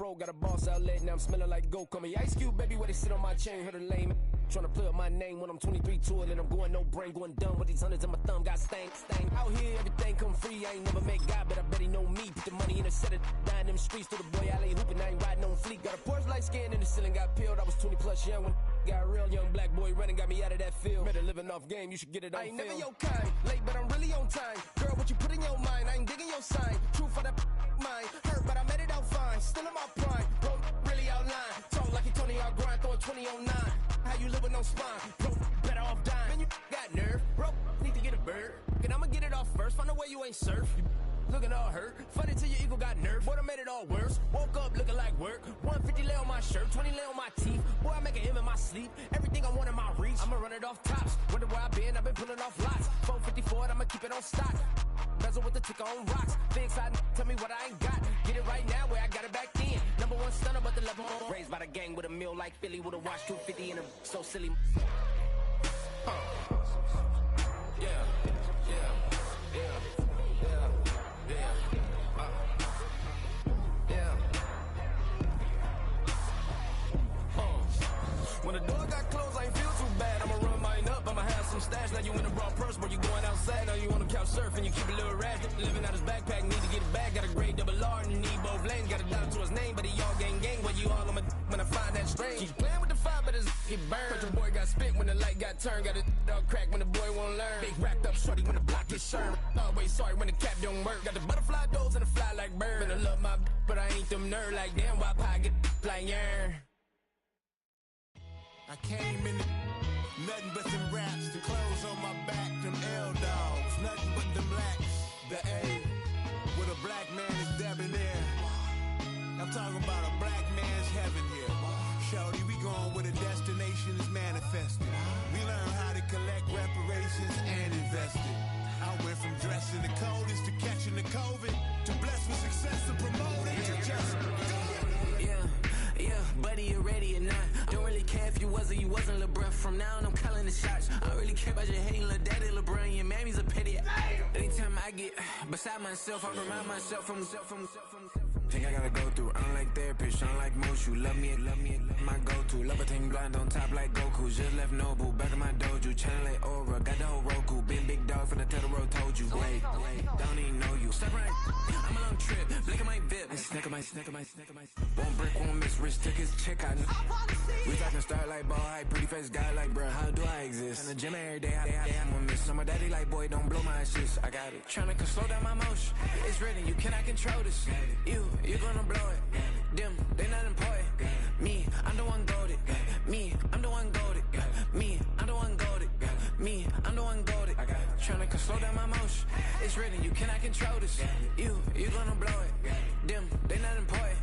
pro, got a boss outlet, now I'm smelling like gold. Call me Ice Cube, baby, where they sit on my chain, heard a lame. Tryna play up my name when I'm 23 to it, and I'm going no brain, going dumb with these hundreds in my thumb, got stank. Out here, everything come free, I ain't never met God, but I bet he know me. Put the money in the set of dying them streets, to the boy alley hooping, I ain't riding on fleek. Got a Porsche light skin in the ceiling, got peeled, I was 20 plus young when got real. Young black boy running, got me out of that field. Better living off game, you should get it on film. I ain't never your kind, late but I'm really on time. Girl, what you put in your mind, I ain't digging your sign. True for that mine, hurt but I made it out fine. Still in my prime, bro, really outline. Talk like you Tony, I'll grind, throw a 20 on 9. How you live with no spine, bro, better off dying. Man, you got nerve, bro, need to get a bird. And I'ma get it off first, find a way you ain't surf. You looking all hurt, funny till your ego got nerve. Boy, I made it all worse, woke up looking like work. 150 lay on my shirt, 20 lay on my teeth. Boy, I make an M in my sleep, everything I want in my reach. I'ma run it off tops, wonder where I've been pulling off lots. 454, I'ma keep it on stock. Bezel with the ticker on rocks. Things I tell me what I ain't got. Get it right now where I got it back then. Number one stunner, but the level more. Raised by the gang with a meal like Philly with a watch 250 and a so silly. When the door got closed, I ain't feel too bad. I'ma run mine up, I'ma have some stash. Now you in a raw purse, but you going outside. Now you on the couch surfing, you keep a little rash. Living out his backpack, need to get it back. Got a grade double R and you need both lanes. Got a dollar to his name, but he all gang. Where you all on my when I find that strange. He's playing with the fire, but his get burned. But your boy got spit when the light got turned. Got it all crack when the boy won't learn. Big racked up shorty when the block gets shurned. Always sorry when the cap don't work. Got the butterfly doors and the fly like bird. And I love my but I ain't them nerd like damn. Why pie get like yarn? I came in nothing but them raps, the clothes on my back, them L-dogs, nothing but them lacks, the A, with a black man is debonair. I'm talking about a black man's heaven here. Shorty, we going where the destination is manifested. We learn how to collect reparations and invest it. I went from dressing the coldest to catching the COVID, to blessed with success and promoted to just yeah, buddy, you ready or not? Don't really care if you was or you wasn't LeBron. From now on, I'm calling the shots. I don't really care about your hating little daddy LeBron. Your mammy's a pity. Anytime I get beside myself, I remind myself from Think I gotta go through. I don't like therapists, I don't like most. You love me, my go-to. Love a thing blind on top like Goku. Just left Noble, back in my dojo. Channel like Aura, got the whole Roku. Been big dog from the Tellero, told you. Wait, don't even know you. Step right, I'm a long trip. Blink at my VIP. Snack of my. Won't break, won't miss. Rich took his check out. We talking start like ball hype. Pretty face guy like, bruh, how do I exist? In the gym every day, I'm gonna miss. So my daddy like, boy, don't blow my assist. I got it. Tryna slow down my motion. It's written, you cannot control this. You gonna blow it. Them, they not important. Me, I'm the one goated. Me, I'm the one goated. Me, I'm the one goated. Me, I'm the one goated. Tryna slow down my motion. It's written, you cannot control this. You gonna blow it. Them, they not important.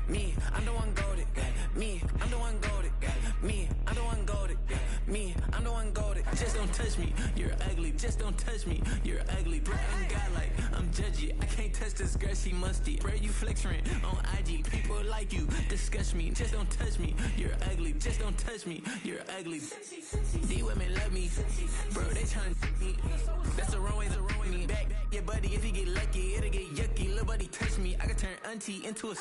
Me, I'm the one goated. Me, I'm the one goated. Me, I'm the one goated. Me, I'm the one goated. Just don't touch me, you're ugly. Just don't touch me, you're ugly. Bro, I'm godlike, I'm judgy. I can't touch this girl, she musty. Bro, you flexing on IG. People like you disgust me. Just don't touch me, you're ugly. Just don't touch me, you're ugly. These women love me, bro, they tryna me. That's the wrong way, back your buddy, if you get lucky, it'll get yucky. Little buddy touch me, I can turn auntie into a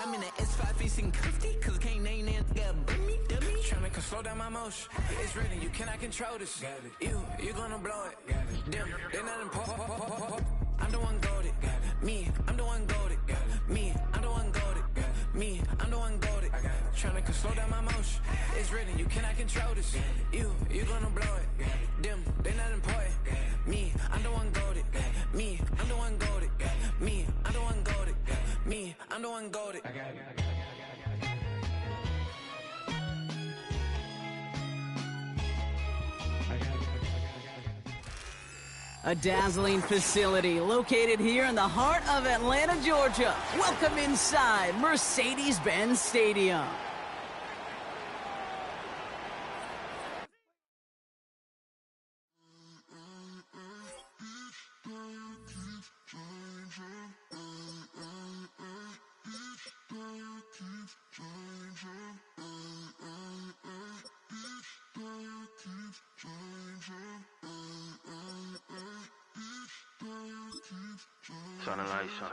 I'm in the S5 facing comfy, cause can't name that got burn me, dummy. Tryna slow down my motion. It's written, you cannot control this. You gonna blow it. Them, they not important. I'm the one goated. Me, I'm the one goated. Me, I'm the one goated. Me, I'm the one goated. Tryna slow down my motion. It's written, you cannot control this. You gonna blow it. Them, they not important. Me, I'm the one goated. Me, I'm the one goated. Me, I'm the one goated. Me, I'm the one goated. A dazzling facility located here in the heart of Atlanta, Georgia. Welcome inside Mercedes-Benz Stadium. Turn the lights on.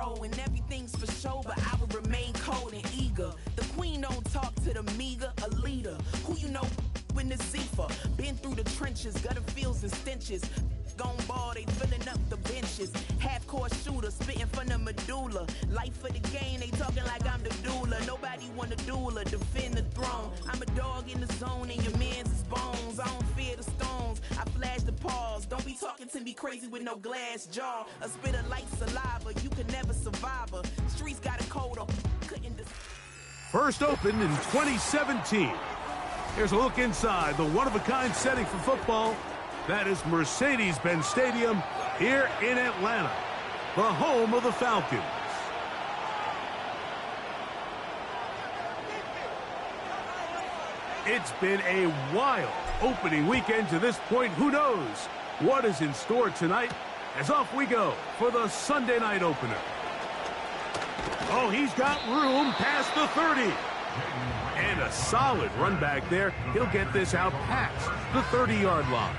grow, and everything's for show, but I will remain cold and eager. The queen don't talk to the meager, a leader. Who you know in the Zephyr? Been through the trenches, gutter fields and stenches. Gone ball, they filling up the benches. Half-court shooter, spitting from the medulla. Life for the game, they talking like I'm the doula. Nobody want a doula, defend the throne. I'm a dog in the zone, and your man's is bones. I don't fear the stones, I flash the paws. Don't be talking to me crazy with no glass jaw. A spit of light saliva, you can never survive her. Streets got a code of couldn't. First opened in 2017. Here's a look inside the one-of-a-kind setting for football. That is Mercedes-Benz Stadium here in Atlanta, the home of the Falcons. It's been a wild opening weekend to this point. Who knows what is in store tonight? As off we go for the Sunday night opener. Oh, he's got room past the 30. And a solid run back there. He'll get this out past the 30-yard line.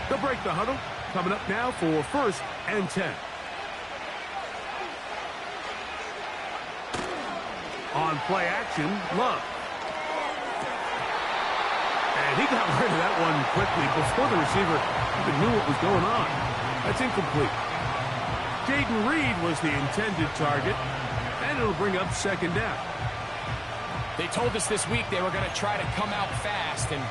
They'll break the huddle. Coming up now for 1st and 10. On play action, Love. And he got rid of that one quickly before the receiver even knew what was going on. That's incomplete. Jaden Reed was the intended target, and it'll bring up 2nd down. They told us this week they were going to try to come out fast, and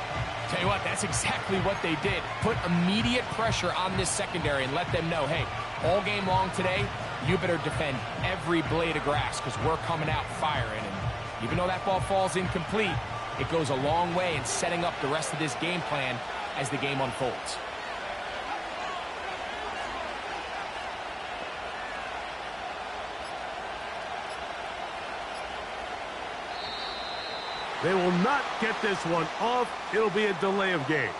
tell you what, that's exactly what they did. Put immediate pressure on this secondary and let them know, hey, all game long today, you better defend every blade of grass because we're coming out firing. And even though that ball falls incomplete, it goes a long way in setting up the rest of this game plan as the game unfolds. They will not get this one off. It'll be a delay of game.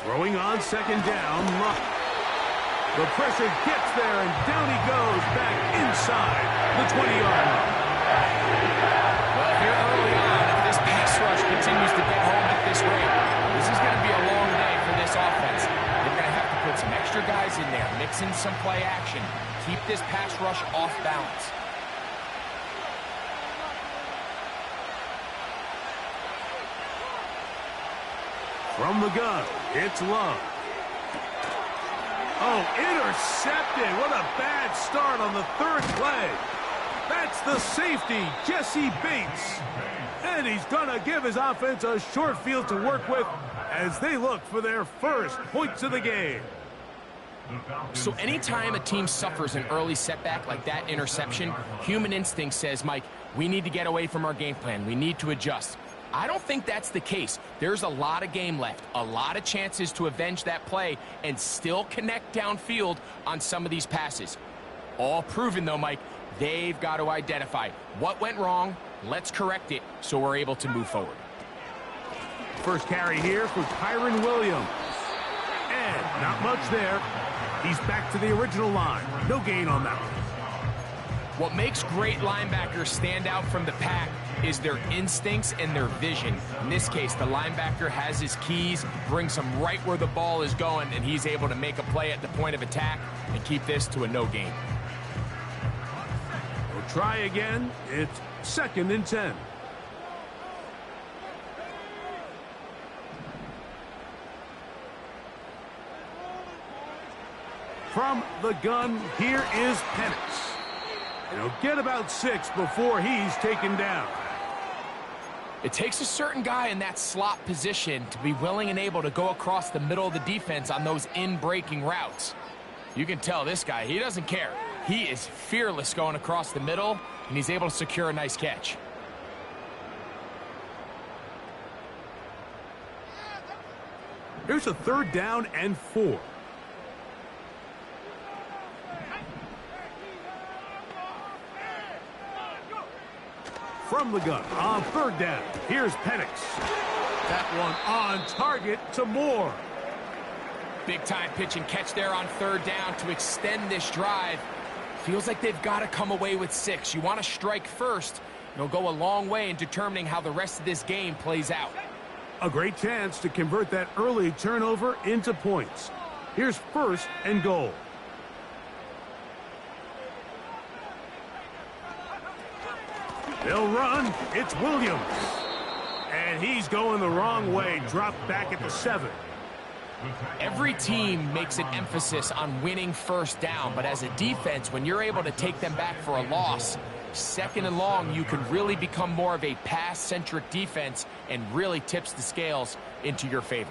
Throwing on 2nd down. The pressure gets there, and down he goes back inside the 20-yard line. Well, here early on, if this pass rush continues to get home at this rate, this is going to be a long day for this offense. They're going to have to put some extra guys in there, mix in some play action, keep this pass rush off balance. From the gun, it's Love. Oh, intercepted. What a bad start on the 3rd play. That's the safety, Jesse Bates. And he's going to give his offense a short field to work with as they look for their first points of the game. So anytime a team suffers an early setback like that interception, human instinct says, Mike, we need to get away from our game plan. We need to adjust. I don't think that's the case. There's a lot of game left, a lot of chances to avenge that play and still connect downfield on some of these passes. All proven, though, Mike, they've got to identify what went wrong, let's correct it so we're able to move forward. First carry here for Kyron Williams. And not much there. He's back to the original line. No gain on that one. What makes great linebackers stand out from the pack is their instincts and their vision. In this case, the linebacker has his keys, brings him right where the ball is going, and he's able to make a play at the point of attack and keep this to a no gain. We'll try again. It's 2nd and 10. From the gun, here is Penix. And he'll get about 6 before he's taken down. It takes a certain guy in that slot position to be willing and able to go across the middle of the defense on those in-breaking routes. You can tell this guy, he doesn't care. He is fearless going across the middle, and he's able to secure a nice catch. Here's a 3rd down and 4. From the gun on 3rd down. Here's Penix. That one on target to Moore. Big-time pitch and catch there on 3rd down to extend this drive. Feels like they've got to come away with 6. You want to strike first. It'll go a long way in determining how the rest of this game plays out. A great chance to convert that early turnover into points. Here's 1st and goal. They'll run. It's Williams. And he's going the wrong way. Dropped back at the 7. Every team makes an emphasis on winning 1st down, but as a defense, when you're able to take them back for a loss, 2nd and long, you can really become more of a pass-centric defense and really tips the scales into your favor.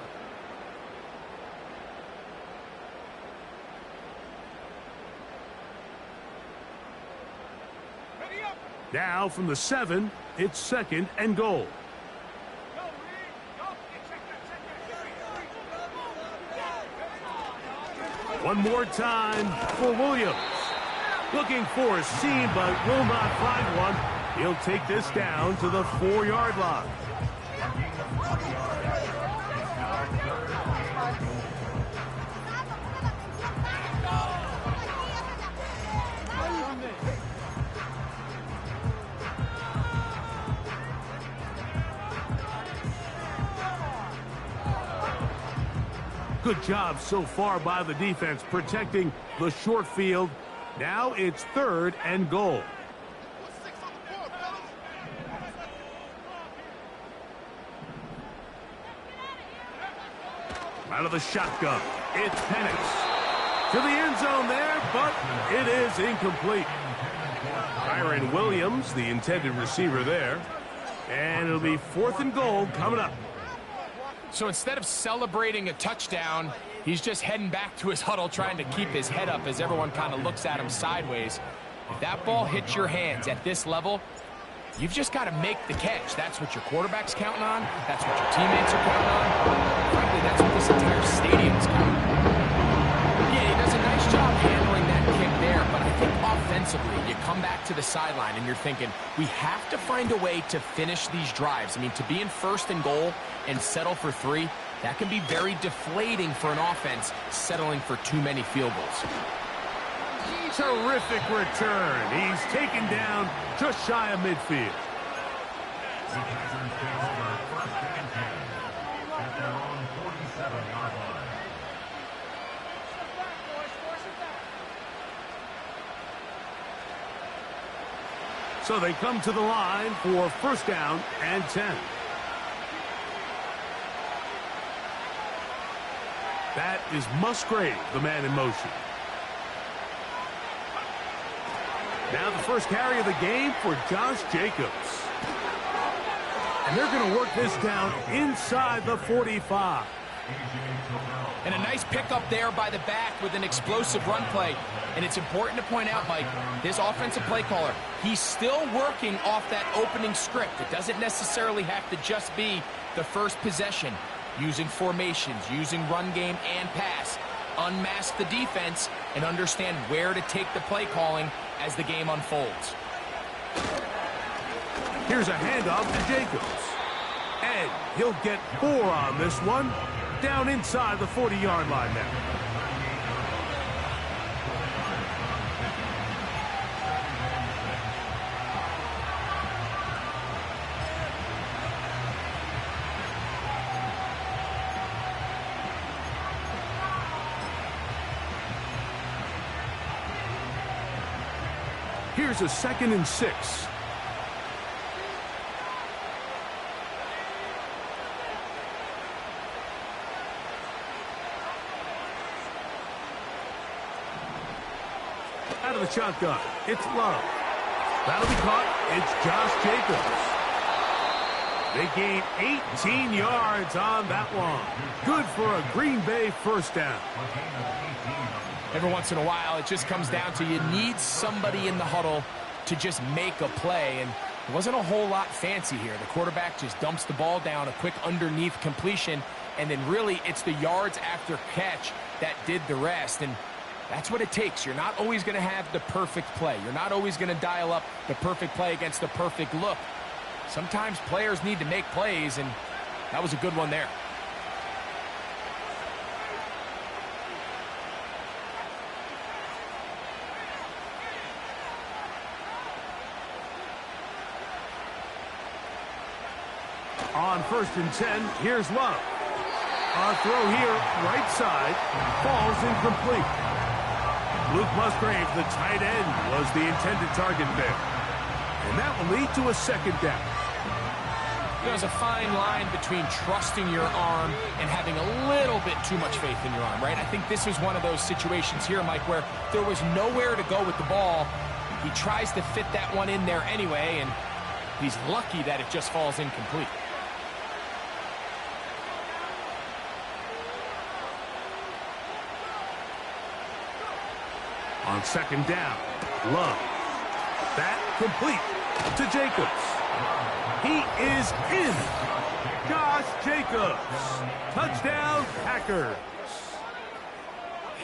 Now from the 7, it's 2nd and goal. One more time for Williams. Looking for a seam, but will not find one. He'll take this down to the 4-yard line. Good job so far by the defense protecting the short field. Now it's 3rd and goal. Out of the shotgun, it's Penix. To the end zone there, but it is incomplete. Kyron Williams, the intended receiver there. And it'll be 4th and goal coming up. So instead of celebrating a touchdown, he's just heading back to his huddle trying to keep his head up as everyone kind of looks at him sideways. If that ball hits your hands at this level, you've just got to make the catch. That's what your quarterback's counting on. That's what your teammates are counting on. Frankly, that's what this entire stadium's counting on. Yeah, he does a nice job handling that kick there, but I think offensively, you come back to the sideline and you're thinking, we have to find a way to finish these drives. I mean, to be in 1st and goal and settle for 3, that can be very deflating for an offense settling for too many field goals. Terrific return. He's taken down just shy of midfield. So they come to the line for 1st down and 10. That is Musgrave, the man in motion. Now the first carry of the game for Josh Jacobs. And they're going to work this down inside the 45. And a nice pickup there by the back with an explosive run play. And it's important to point out, Mike, this offensive play caller, he's still working off that opening script. It doesn't necessarily have to just be the first possession. Using formations, using run game and pass. Unmask the defense and understand where to take the play calling as the game unfolds. Here's a handoff to Jacobs. And he'll get 4 on this one. Down inside the 40-yard line now. Here's a 2nd and 6. Out of the shotgun, it's Love. That'll be caught. It's Josh Jacobs. They gain 18 yards on that one. Good for a Green Bay 1st down. Every once in a while, it just comes down to you need somebody in the huddle to just make a play, and it wasn't a whole lot fancy here. The quarterback just dumps the ball down, a quick underneath completion, and then really it's the yards after catch that did the rest. And that's what it takes. You're not always going to have the perfect play. You're not always going to dial up the perfect play against the perfect look. Sometimes players need to make plays, and that was a good one there. On 1st and 10, here's Love. Our throw here, right side, falls incomplete. Luke Musgrave, the tight end, was the intended target there. And that will lead to a 2nd down. There's a fine line between trusting your arm and having a little bit too much faith in your arm, right? I think this was one of those situations here, Mike, where there was nowhere to go with the ball. He tries to fit that one in there anyway, and he's lucky that it just falls incomplete. On 2nd down, Love. That complete to Jacobs. He is in. Josh Jacobs. Touchdown, Packers.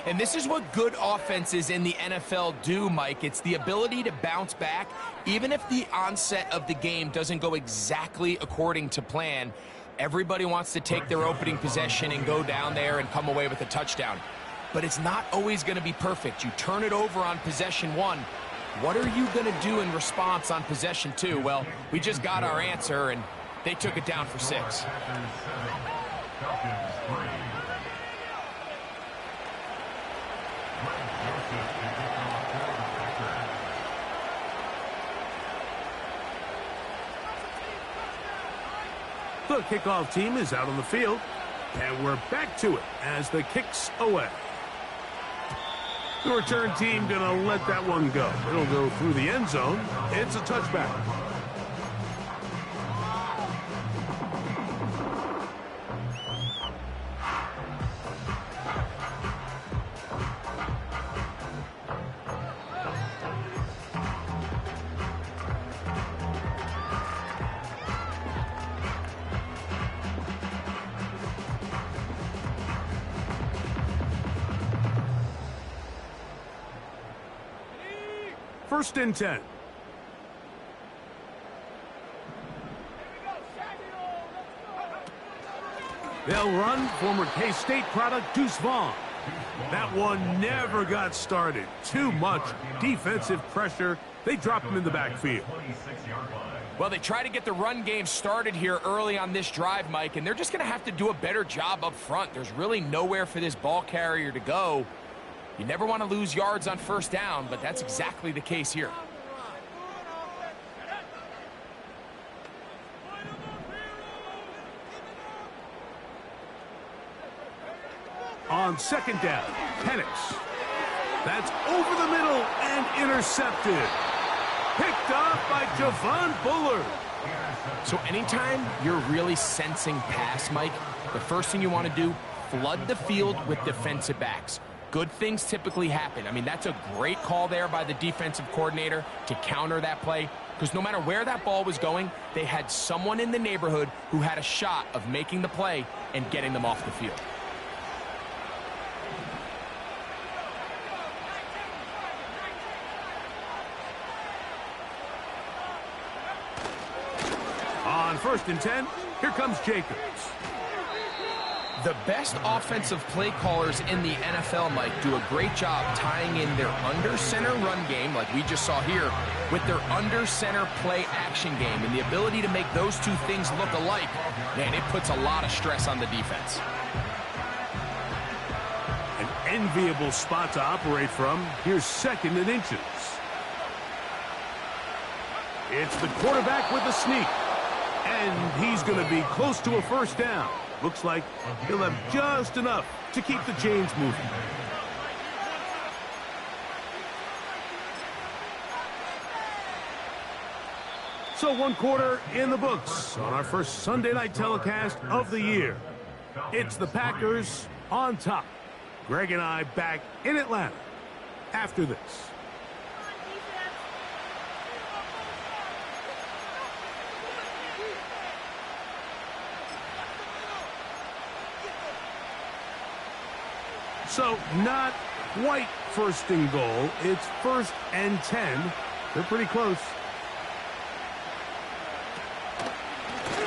And this is what good offenses in the NFL do, Mike. It's the ability to bounce back, even if the onset of the game doesn't go exactly according to plan. Everybody wants to take their opening possession and go down there and come away with a touchdown. But it's not always going to be perfect. You turn it over on possession 1. What are you going to do in response on possession 2? Well, we just got our answer, and they took it down for 6. The kickoff team is out on the field, and we're back to it as the kick's away. The return team going to let that one go. It'll go through the end zone. It's a touchback. First and 10. They'll run former K-State product Deuce Vaughn. That one never got started. Too much defensive pressure. They drop him in the backfield. Well, they try to get the run game started here early on this drive, Mike, and they're just going to have to do a better job up front. There's really nowhere for this ball carrier to go. You never want to lose yards on 1st down, but that's exactly the case here. On 2nd down, Penix. That's over the middle and intercepted. Picked off by Javon Bullard. So anytime you're really sensing pass, Mike, the first thing you want to do, flood the field with defensive backs. Good things typically happen. I mean, that's a great call there by the defensive coordinator to counter that play, because no matter where that ball was going, they had someone in the neighborhood who had a shot of making the play and getting them off the field. On 1st and 10, here comes Jacobs. The best offensive play callers in the NFL, Mike, do a great job tying in their under-center run game, like we just saw here, with their under-center play action game. And the ability to make those two things look alike, man, it puts a lot of stress on the defense. An enviable spot to operate from. Here's 2nd and inches. It's the quarterback with the sneak. And he's going to be close to a 1st down. Looks like he'll have just enough to keep the chains moving. So 1 quarter in the books on our first Sunday night telecast of the year. It's the Packers on top. Greg and I back in Atlanta after this. So not quite first and goal. It's 1st and 10. They're pretty close.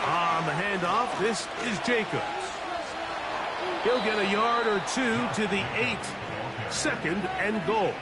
On the handoff, this is Jacobs. He'll get a yard or two to the 8. 2nd and goal.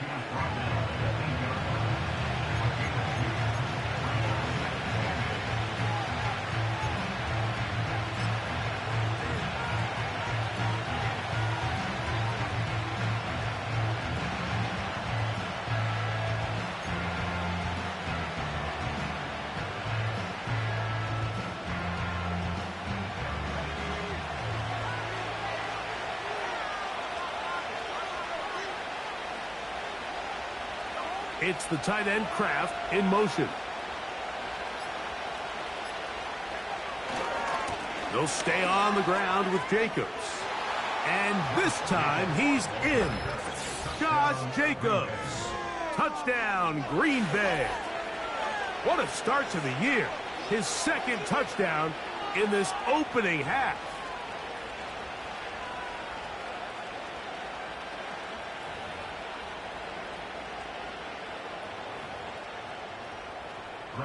It's the tight end Kraft in motion. They'll stay on the ground with Jacobs. And this time he's in. Josh Jacobs. Touchdown, Green Bay. What a start to the year. His 2nd touchdown in this opening half.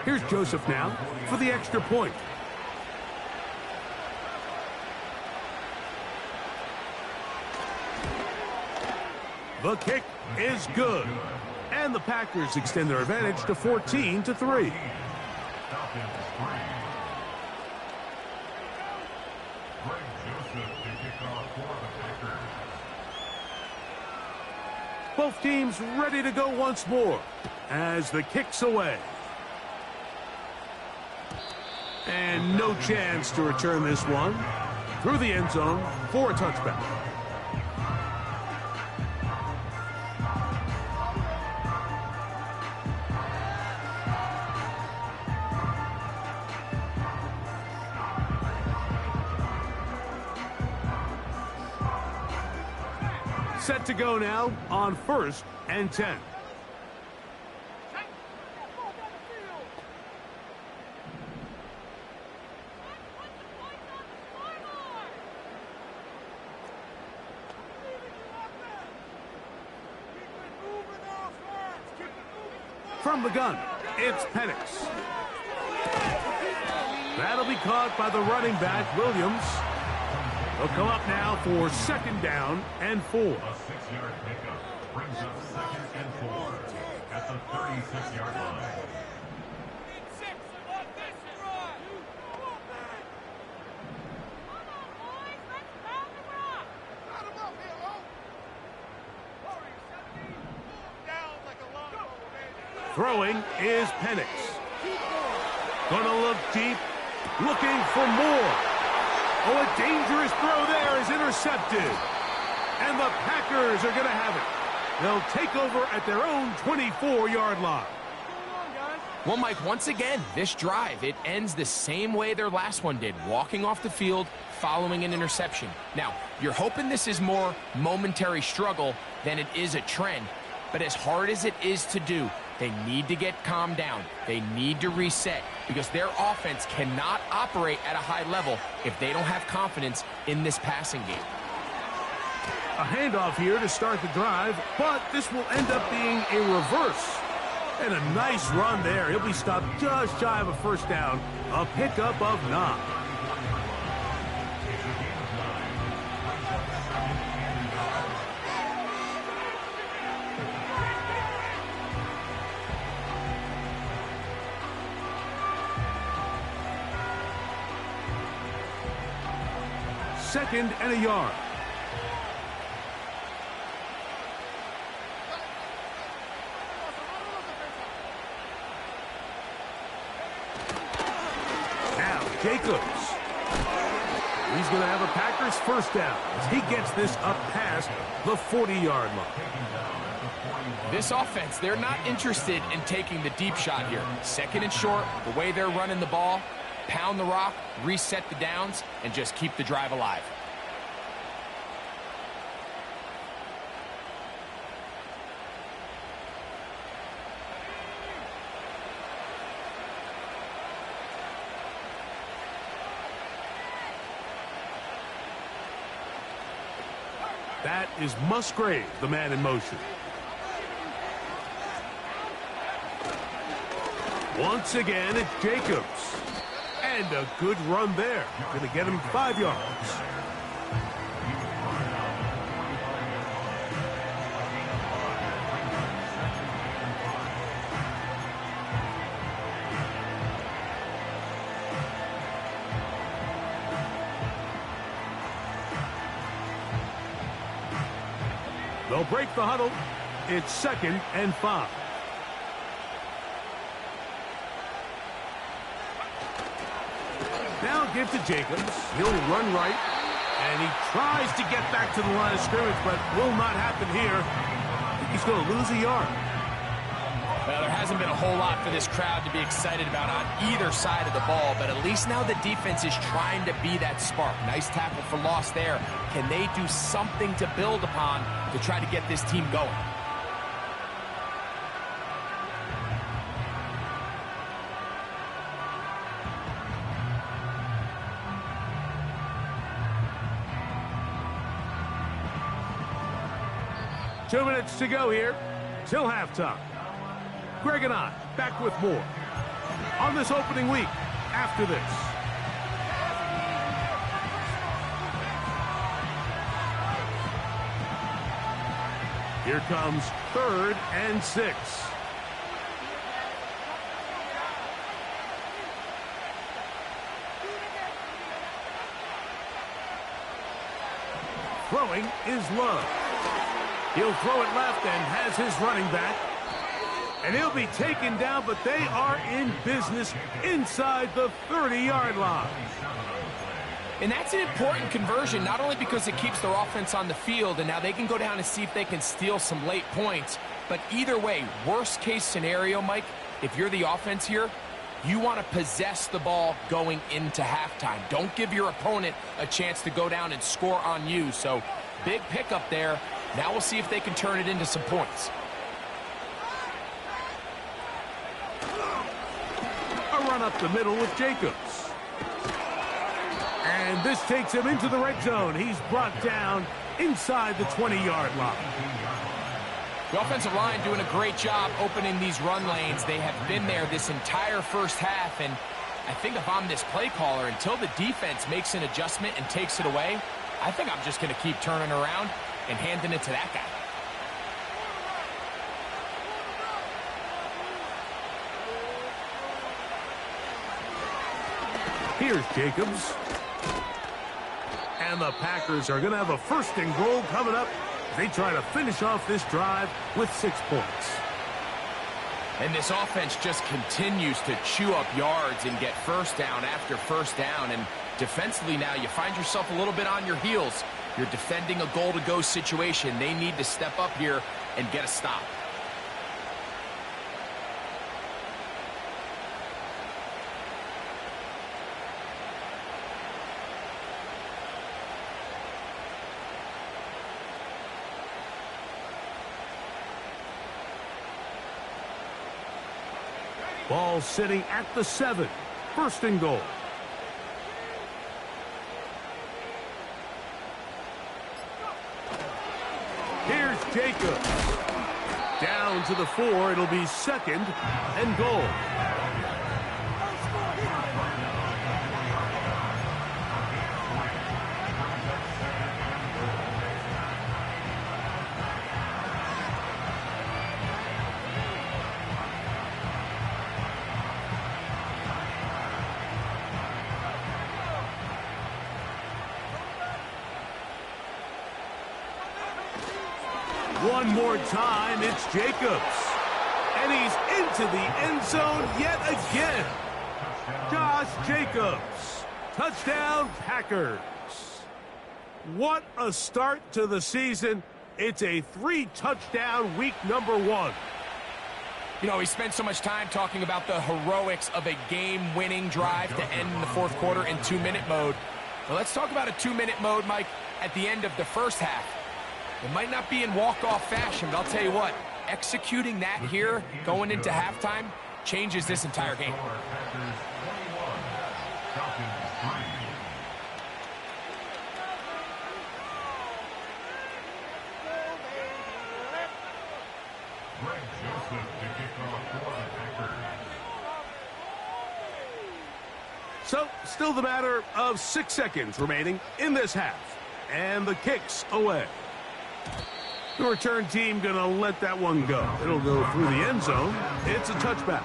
Here's Joseph now for the extra point. The kick is good. And the Packers extend their advantage to 14-3. Both teams ready to go once more as the kick's away. And no chance to return this one through the end zone for a touchback. Set to go now on 1st and 10. From the gun, it's Penix. That'll be caught by the running back, Williams. They'll come up now for 2nd down and 4. A 6-yard pickup brings up 2nd and 4 at the 36-yard line. Throwing is Penix. Gonna look deep, looking for more. Oh, a dangerous throw there is intercepted. And the Packers are gonna have it. They'll take over at their own 24-yard line. Well, Mike, once again, this drive, it ends the same way their last one did, walking off the field, following an interception. Now, you're hoping this is more momentary struggle than it is a trend, but as hard as it is to do, they need to get calmed down. They need to reset because their offense cannot operate at a high level if they don't have confidence in this passing game. A handoff here to start the drive, but this will end up being a reverse. And a nice run there. He'll be stopped just shy of a 1st down. A pickup of 9. Second and a yard. Now Jacobs. He's going to have a Packers 1st down as he gets this up past the 40-yard line. This offense, they're not interested in taking the deep shot here. 2nd and short, the way they're running the ball, pound the rock, reset the downs, and just keep the drive alive. That is Musgrave, the man in motion. Once again, it's Jacobs. And a good run there. Going to get him 5 yards. They'll break the huddle. It's 2nd and 5. Now give to Jacobs. He'll run right. And he tries to get back to the line of scrimmage, but will not happen here. He's going to lose a yard. Well, there hasn't been a whole lot for this crowd to be excited about on either side of the ball, but at least now the defense is trying to be that spark. Nice tackle for loss there. Can they do something to build upon to try to get this team going? Two minutes to go here till halftime. Greg and I back with more on this opening week after this. Here comes 3rd and 6. Throwing is Love. He'll throw it left and has his running back. And he'll be taken down, but they are in business inside the 30-yard line. And that's an important conversion, not only because it keeps their offense on the field, and now they can go down and see if they can steal some late points. But either way, worst case scenario, Mike, if you're the offense here, you want to possess the ball going into halftime. Don't give your opponent a chance to go down and score on you. So big pickup there. Now we'll see if they can turn it into some points. A run up the middle with Jacobs. And this takes him into the red zone. He's brought down inside the 20-yard line. The offensive line doing a great job opening these run lanes. They have been there this entire first half, and I think if I'm this play caller, until the defense makes an adjustment and takes it away, I think I'm just going to keep turning around and handing it to that guy. Here's Jacobs. And the Packers are going to have a 1st and goal coming up. They try to finish off this drive with 6 points. And this offense just continues to chew up yards and get first down after first down. And defensively now, you find yourself a little bit on your heels. You're defending a goal-to-go situation. They need to step up here and get a stop. Ball sitting at the 7. 1st and goal. Here's Jacobs. Down to the 4. It'll be 2nd and goal. One more time, it's Jacobs. And he's into the end zone yet again. Josh Jacobs. Touchdown, Packers. What a start to the season. It's a 3-touchdown week number 1. You know, we spent so much time talking about the heroics of a game-winning drive to end in the 4th quarter in 2-minute mode. Well, let's talk about a 2-minute mode, Mike, at the end of the first half. It might not be in walk-off fashion, but I'll tell you what, executing that here, going into halftime, changes this entire game. So, still the matter of 6 seconds remaining in this half. And the kick's away. The return team going to let that one go. It'll go through the end zone. It's a touchback.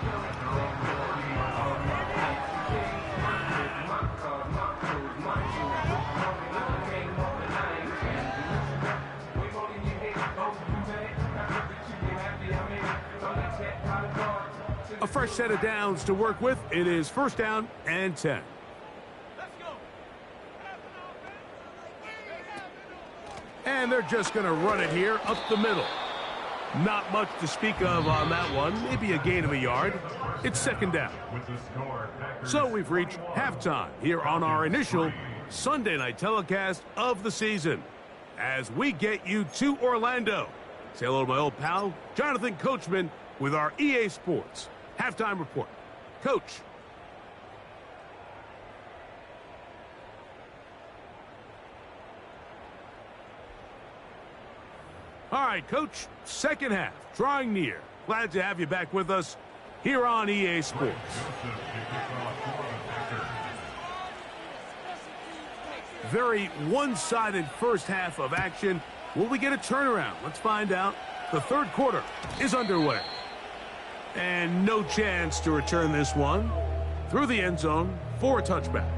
A fresh set of downs to work with. It is 1st down and 10. And they're just going to run it here up the middle. Not much to speak of on that one. Maybe a gain of a yard. It's 2nd down. So we've reached halftime here on our initial Sunday night telecast of the season. As we get you to Orlando. Say hello to my old pal, Jonathan Coachman, with our EA Sports halftime report. Coach. All right, Coach, 2nd half, drawing near. Glad to have you back with us here on EA Sports. Very one-sided first half of action. Will we get a turnaround? Let's find out. The 3rd quarter is underway. And no chance to return this one through the end zone for a touchback.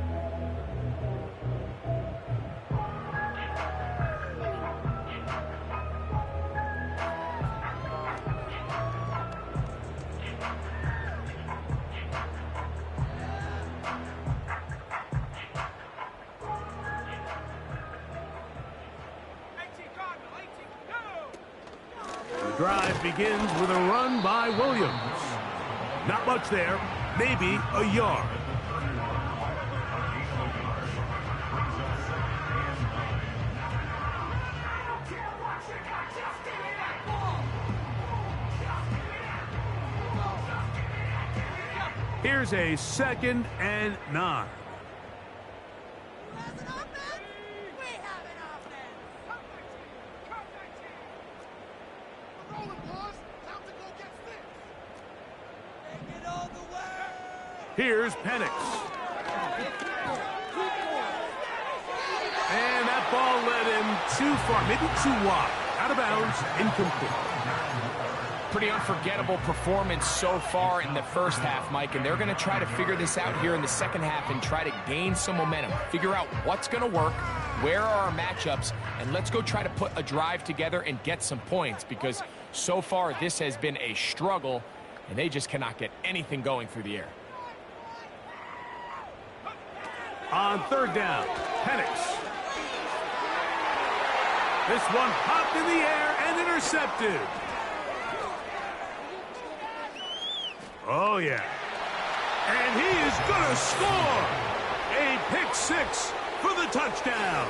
The drive begins with a run by Williams. Not much there, maybe a yard. Here's a 2nd and 9. Here's Penix. And that ball led him too far, maybe too wide. Out of bounds, incomplete. Pretty unforgettable performance so far in the first half, Mike, and they're going to try to figure this out here in the second half and try to gain some momentum. Figure out what's going to work, where are our matchups, and let's go try to put a drive together and get some points, because so far this has been a struggle, and they just cannot get anything going through the air. On 3rd down, Penix. This one popped in the air and intercepted. Oh, yeah. And he is going to score. A pick 6 for the touchdown.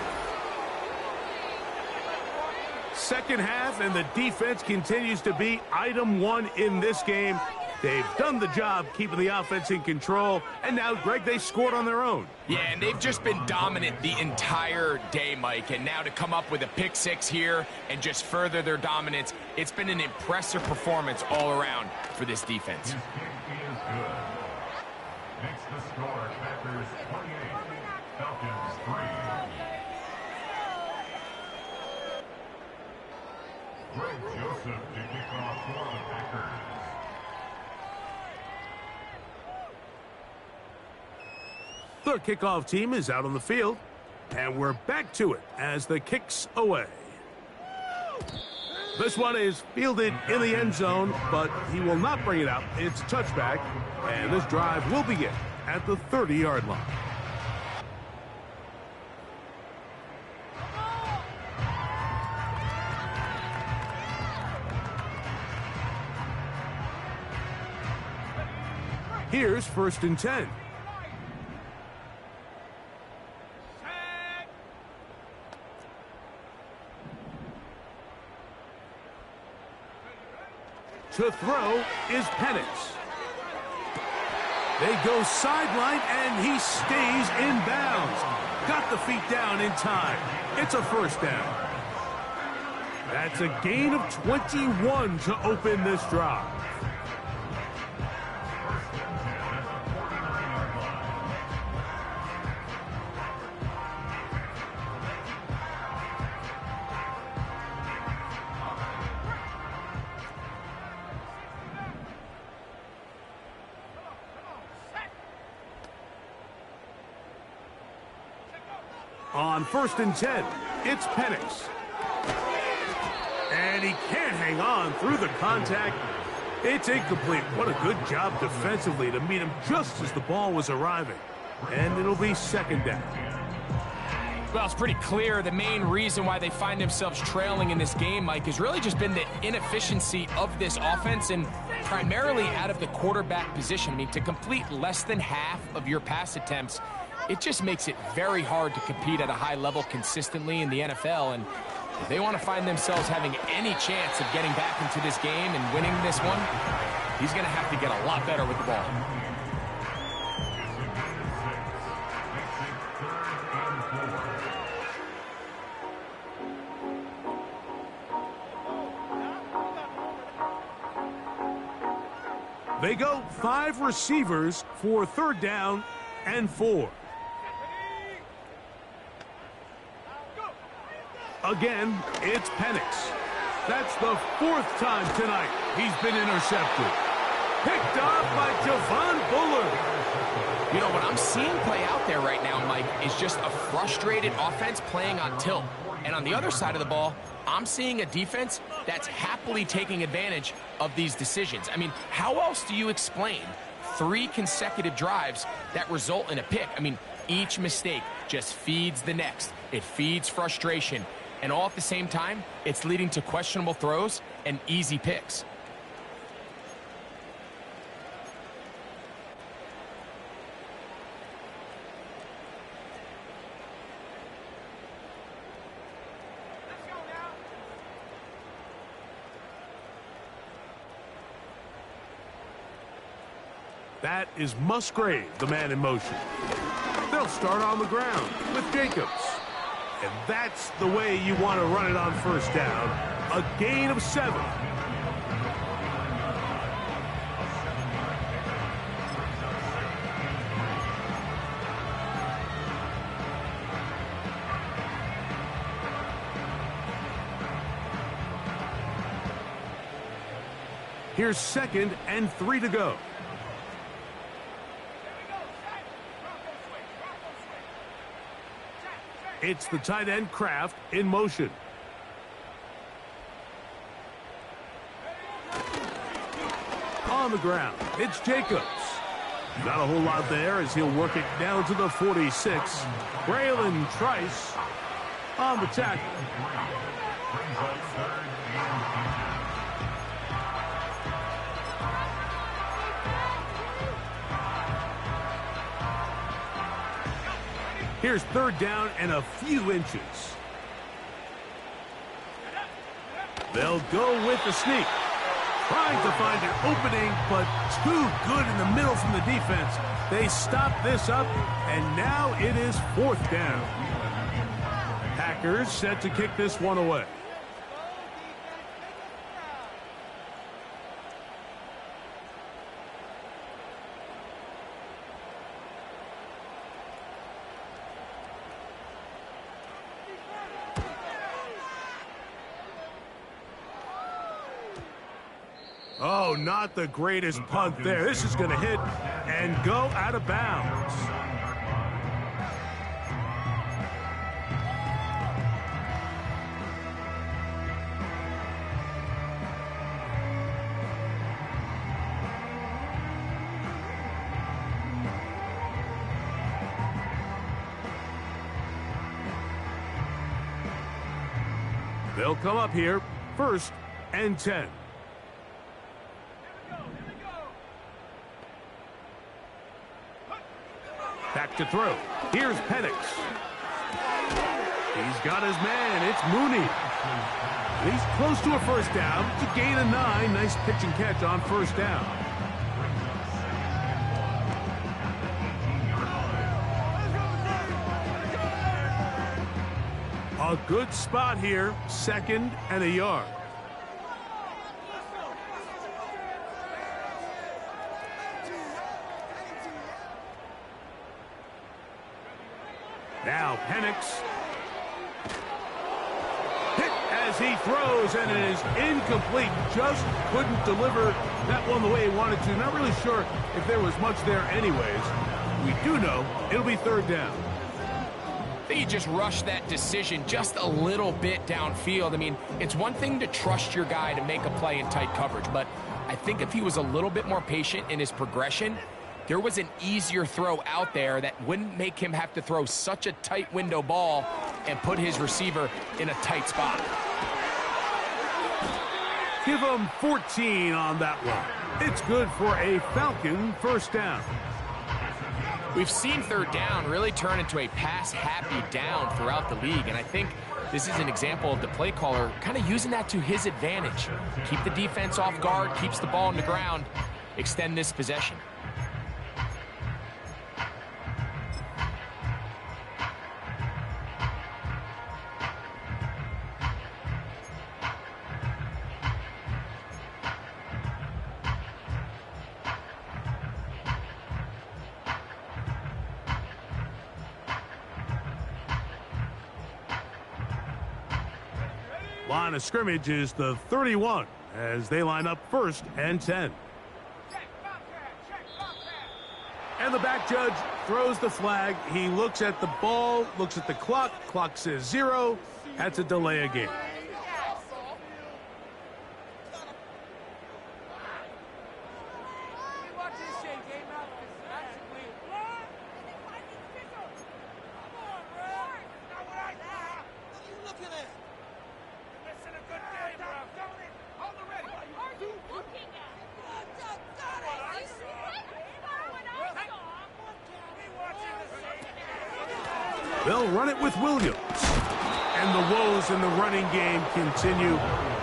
2nd half, and the defense continues to be item 1 in this game. They've done the job keeping the offense in control, and now, Greg, they scored on their own. Yeah, and they've just been dominant the entire day, Mike, and now to come up with a pick 6 here and just further their dominance, it's been an impressive performance all around for this defense. His kick is good. Makes the score Packers 28, Falcons 3. Greg Joseph to kick off for the Packers. The kickoff team is out on the field, and we're back to it as the kick's away. This one is fielded in the end zone, but he will not bring it out. It's a touchback, and this drive will begin at the 30-yard line. Here's 1st and 10. To throw is Penix. They go sideline, and he stays in bounds. Got the feet down in time. It's a 1st down. That's a gain of 21 to open this drive. On 1st and 10, it's Penix. And he can't hang on through the contact. It's incomplete. What a good job defensively to meet him just as the ball was arriving. And it'll be 2nd down. Well, it's pretty clear the main reason why they find themselves trailing in this game, Mike, has really just been the inefficiency of this offense and primarily out of the quarterback position. I mean, to complete less than half of your pass attempts, it just makes it very hard to compete at a high level consistently in the NFL. And if they want to find themselves having any chance of getting back into this game and winning this one, he's going to have to get a lot better with the ball. They go 5 receivers for 3rd down and 4. Again, it's Penix. That's the 4th time tonight he's been intercepted. Picked off by Javon Bullard. You know, what I'm seeing play out there right now, Mike, is just a frustrated offense playing on tilt. And on the other side of the ball, I'm seeing a defense that's happily taking advantage of these decisions. I mean, how else do you explain 3 consecutive drives that result in a pick? I mean, each mistake just feeds the next. It feeds frustration. And all at the same time, it's leading to questionable throws and easy picks. That is Musgrave, the man in motion. They'll start on the ground with Jacobs. And that's the way you want to run it on 1st down. A gain of 7. Here's 2nd and 3 to go. It's the tight end Kraft in motion. On the ground, it's Jacobs. Not a whole lot there as he'll work it down to the 46. Braylon Trice on the tackle. Here's 3rd down and a few inches. They'll go with the sneak. Trying to find an opening, but too good in the middle from the defense. They stop this up, and now it is 4th down. Packers set to kick this one away. Oh, not the greatest punt there. This is going to hit and go out of bounds. They'll come up here, 1st and 10. Back to throw. Here's Penix. He's got his man. It's Mooney. He's close to a 1st down. It's a gain of 9. Nice pitch and catch on 1st down. A good spot here, 2nd and a yard. Now Penix. Hit as he throws, and it is incomplete. Just couldn't deliver that one the way he wanted to. Not really sure if there was much there anyways. We do know it'll be 3rd down. I think he just rushed that decision just a little bit downfield. I mean, it's one thing to trust your guy to make a play in tight coverage, but I think if he was a little bit more patient in his progression, there was an easier throw out there that wouldn't make him have to throw such a tight window ball and put his receiver in a tight spot. Give him 14 on that one. It's good for a Falcon 1st down. We've seen 3rd down really turn into a pass-happy down throughout the league, and I think this is an example of the play caller kind of using that to his advantage. Keep the defense off guard, keeps the ball on the ground, extend this possession. Line of scrimmage is the 31 as they line up 1st and 10. And the back judge throws the flag. He looks at the ball, looks at the clock. Clock says 0. That's a delay of game. They'll run it with Williams. And the woes in the running game continue.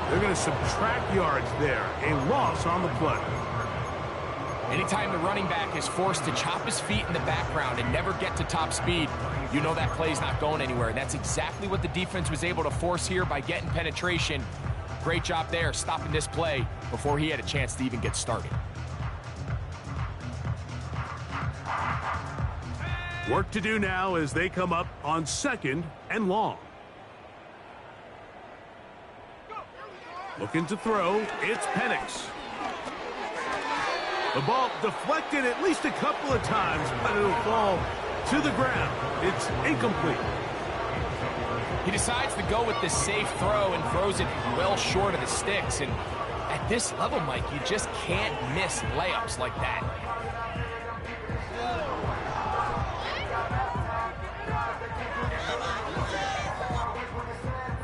They're going to subtract yards there. A loss on the play. Anytime the running back is forced to chop his feet in the background and never get to top speed, you know that play's not going anywhere. That's exactly what the defense was able to force here by getting penetration. Great job there, stopping this play before he had a chance to even get started. Work to do now as they come up on 2nd and long. Looking to throw, it's Penix. The ball deflected at least a couple of times, but it'll fall to the ground. It's incomplete. He decides to go with the safe throw and throws it well short of the sticks. And at this level, Mike, you just can't miss layups like that.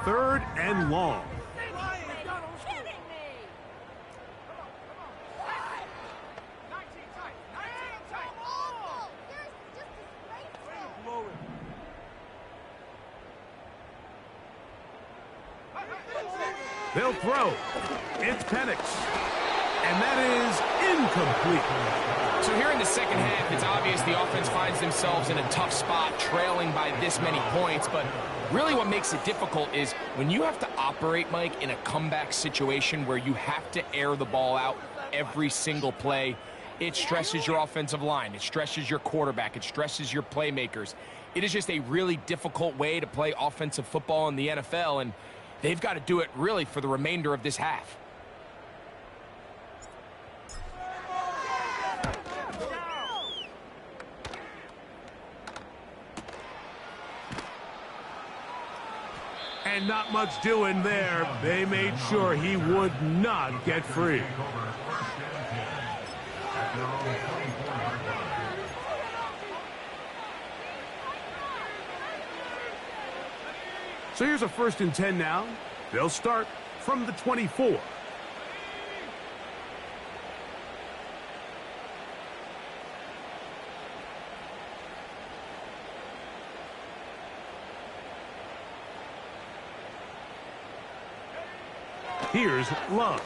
3rd and long. They'll throw. It's Penix. And that is incomplete. So here in the 2nd half, it's obvious the offense finds themselves in a tough spot, trailing by this many points. But really what makes it difficult is when you have to operate, Mike, in a comeback situation where you have to air the ball out every single play, it stresses your offensive line. It stresses your quarterback. It stresses your playmakers. It is just a really difficult way to play offensive football in the NFL, and they've got to do it really for the remainder of this half. And not much doing there. They made sure he would not get free. So here's a 1st and 10 now. They'll start from the 24. Here's Love.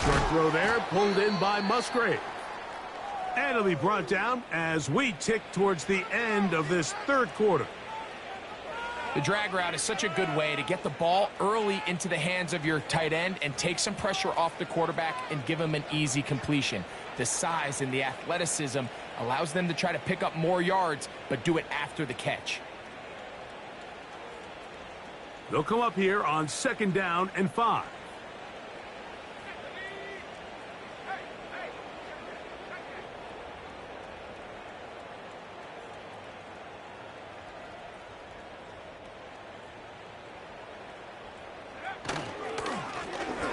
Short throw there, pulled in by Musgrave. And it'll be brought down as we tick towards the end of this 3rd quarter. The drag route is such a good way to get the ball early into the hands of your tight end and take some pressure off the quarterback and give him an easy completion. The size and the athleticism allows them to try to pick up more yards, but do it after the catch. They'll come up here on 2nd down and 5.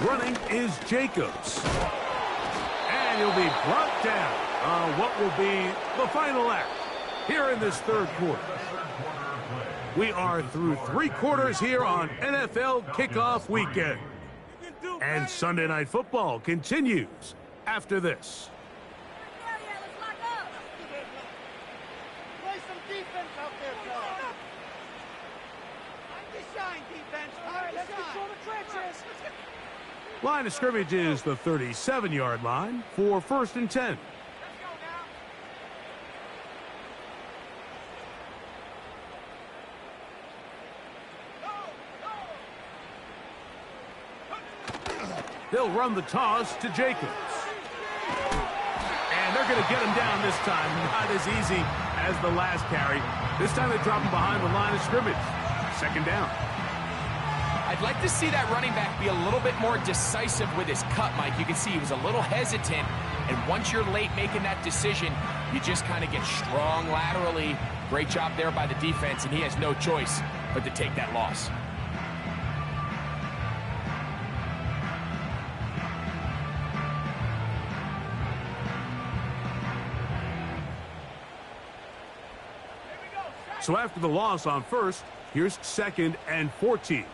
Running is Jacobs. And he'll be brought down on what will be the final act here in this 3rd quarter. We are through 3 quarters here on NFL Kickoff Weekend. And Sunday Night Football continues after this. Play some defense out there, John. Shine, defense. All right, let's control the trenches. Line of scrimmage is the 37-yard line for 1st and 10. They'll run the toss to Jacobs. And they're going to get him down this time. Not as easy as the last carry. This time they drop him behind the line of scrimmage. 2nd down. I'd like to see that running back be a little bit more decisive with his cut, Mike. You can see he was a little hesitant, and once you're late making that decision, you just kind of get strong laterally. Great job there by the defense, and he has no choice but to take that loss. So after the loss on 1st, here's 2nd and 14.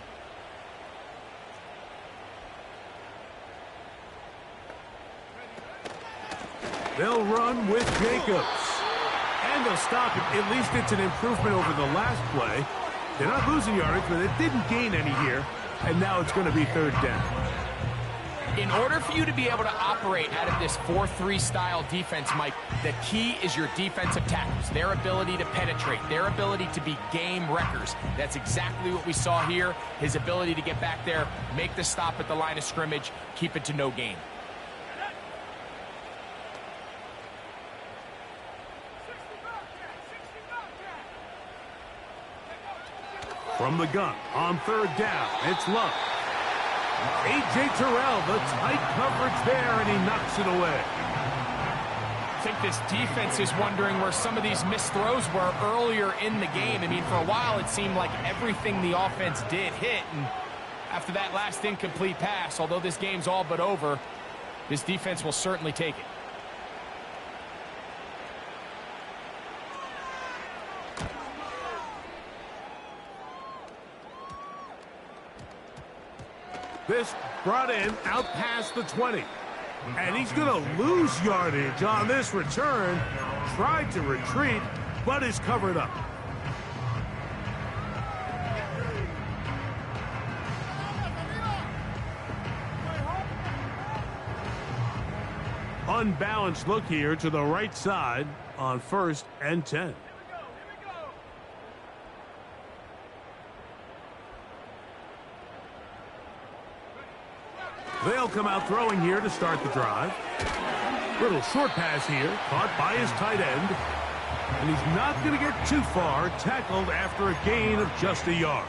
They'll run with Jacobs. And they'll stop it. At least it's an improvement over the last play. They're not losing yardage, but they didn't gain any here. And now it's going to be 3rd down. In order for you to be able to operate out of this 4-3 style defense, Mike, the key is your defensive tackles, their ability to penetrate, their ability to be game wreckers. That's exactly what we saw here, his ability to get back there, make the stop at the line of scrimmage, keep it to no gain. From the gun on 3rd down, it's Love. A.J. Terrell, the tight coverage there, and he knocks it away. I think this defense is wondering where some of these missed throws were earlier in the game. I mean, for a while, it seemed like everything the offense did hit, and after that last incomplete pass, although this game's all but over, this defense will certainly take it. This brought in out past the 20. And he's going to lose yardage on this return. Tried to retreat, but is covered up. Unbalanced look here to the right side on 1st and 10. They'll come out throwing here to start the drive. Little short pass here, caught by his tight end. And he's not going to get too far, tackled after a gain of just a yard.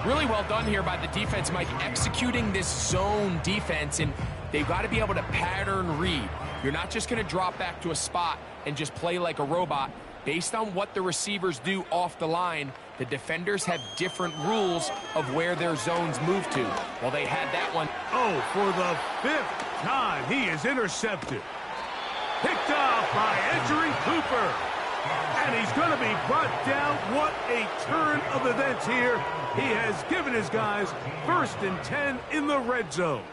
Really well done here by the defense, Mike, executing this zone defense, and they've got to be able to pattern read. You're not just going to drop back to a spot and just play like a robot. Based on what the receivers do off the line, the defenders have different rules of where their zones move to. Well, they had that one. Oh, for the 5th time, he is intercepted. Picked off by Edgerrin Cooper. And he's going to be brought down. What a turn of events here. He has given his guys 1st and 10 in the red zone.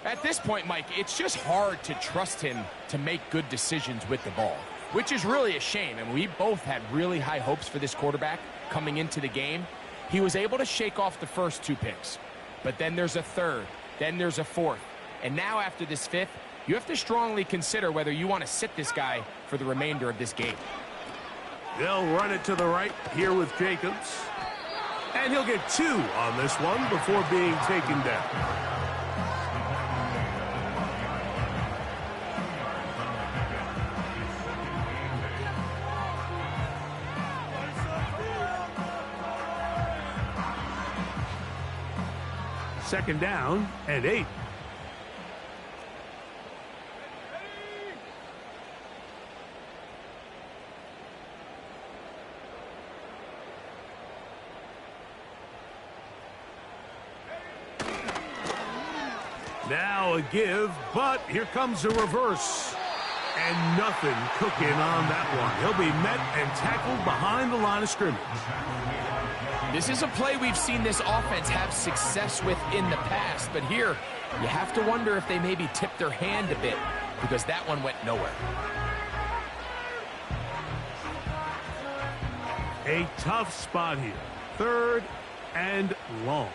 At this point, Mike, it's just hard to trust him to make good decisions with the ball, which is really a shame. And we both had really high hopes for this quarterback coming into the game. He was able to shake off the first 2 picks, but then there's a 3rd, then there's a 4th. And now after this 5th, you have to strongly consider whether you want to sit this guy for the remainder of this game. They'll run it to the right here with Jacobs. And he'll get 2 on this one before being taken down. Second down and 8. Now a give, but here comes a reverse. And nothing cooking on that one. He'll be met and tackled behind the line of scrimmage. This is a play we've seen this offense have success with in the past, but here you have to wonder if they maybe tipped their hand a bit because that one went nowhere. A tough spot here. 3rd and long.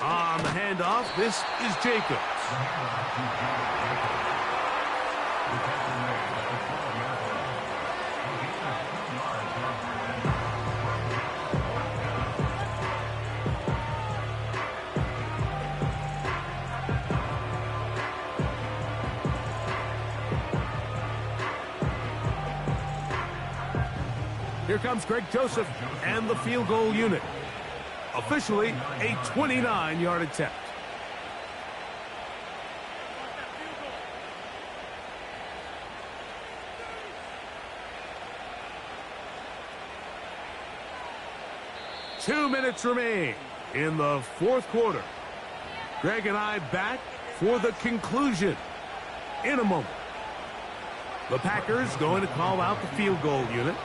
On the handoff, this is Jacobs. Here comes Greg Joseph and the field goal unit. Officially a 29-yard attempt. Two minutes remain in the 4th quarter. Greg and I back for the conclusion in a moment. The Packers going to call out the field goal unit.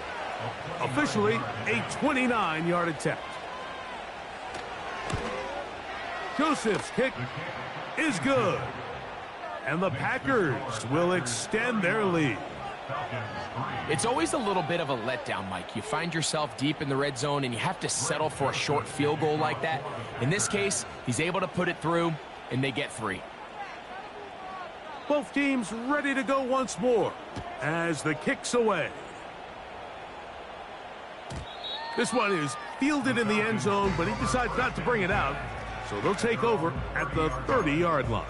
Officially a 29-yard attempt. Joseph's kick is good. And the Packers will extend their lead. It's always a little bit of a letdown, Mike. You find yourself deep in the red zone and you have to settle for a short field goal like that. In this case, he's able to put it through and they get 3. Both teams ready to go once more as the kick's away. This one is fielded in the end zone, but he decides not to bring it out. So they'll take over at the 30-yard line.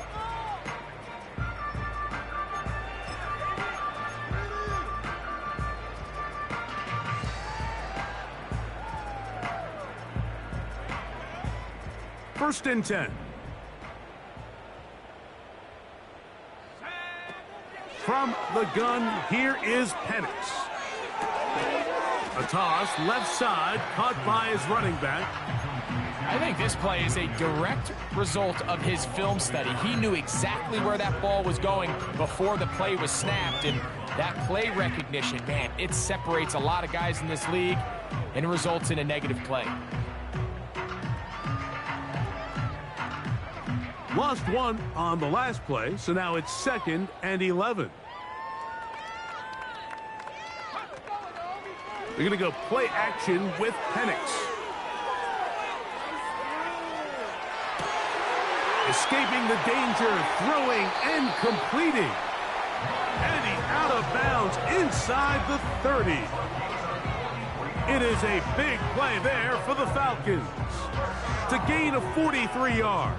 First and 10. From the gun, here is Penix. A toss, left side, caught by his running back. I think this play is a direct result of his film study. He knew exactly where that ball was going before the play was snapped, and that play recognition, man, it separates a lot of guys in this league, and it results in a negative play. Lost one on the last play, so now it's 2nd and 11. They're going to go play action with Penix. Escaping the danger, throwing and completing. And he's out of bounds inside the 30. It is a big play there for the Falcons to gain of 43 yards.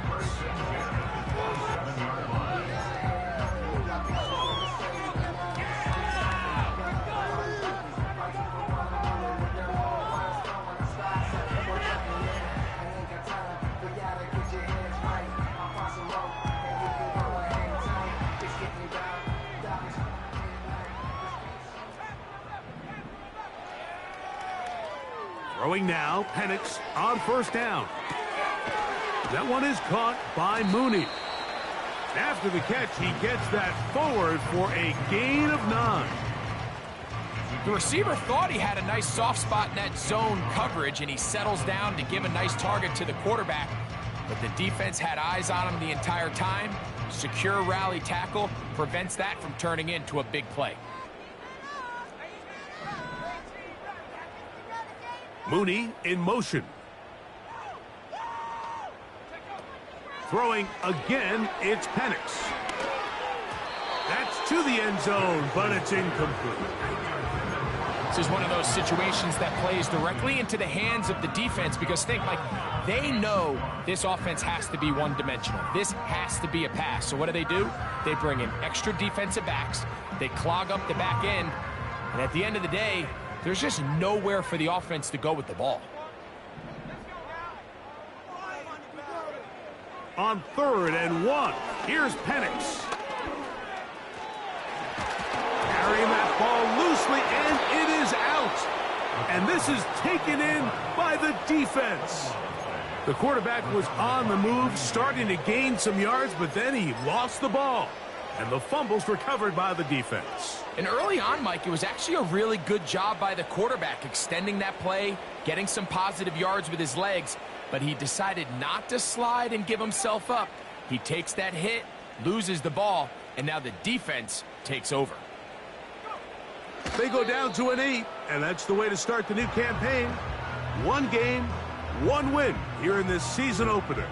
Throwing now, Penix on first down. That one is caught by Mooney. After the catch, he gets that forward for a gain of 9. The receiver thought he had a nice soft spot in that zone coverage, and he settles down to give a nice target to the quarterback. But the defense had eyes on him the entire time. Secure rally tackle prevents that from turning into a big play. Mooney in motion. Throwing again, it's Penix. That's to the end zone, but it's incomplete. This is one of those situations that plays directly into the hands of the defense because think, like, they know this offense has to be one-dimensional. This has to be a pass. So what do? They bring in extra defensive backs. They clog up the back end. And at the end of the day, there's just nowhere for the offense to go with the ball. On 3rd and 1, here's Penix. Carrying that ball loosely, and it is out. And this is taken in by the defense. The quarterback was on the move, starting to gain some yards, but then he lost the ball. And the fumble's recovered by the defense. And early on, Mike, it was actually a really good job by the quarterback extending that play, getting some positive yards with his legs, but he decided not to slide and give himself up. He takes that hit, loses the ball, and now the defense takes over. They go down to an 8, and that's the way to start the new campaign. 1 game, 1 win here in this season opener.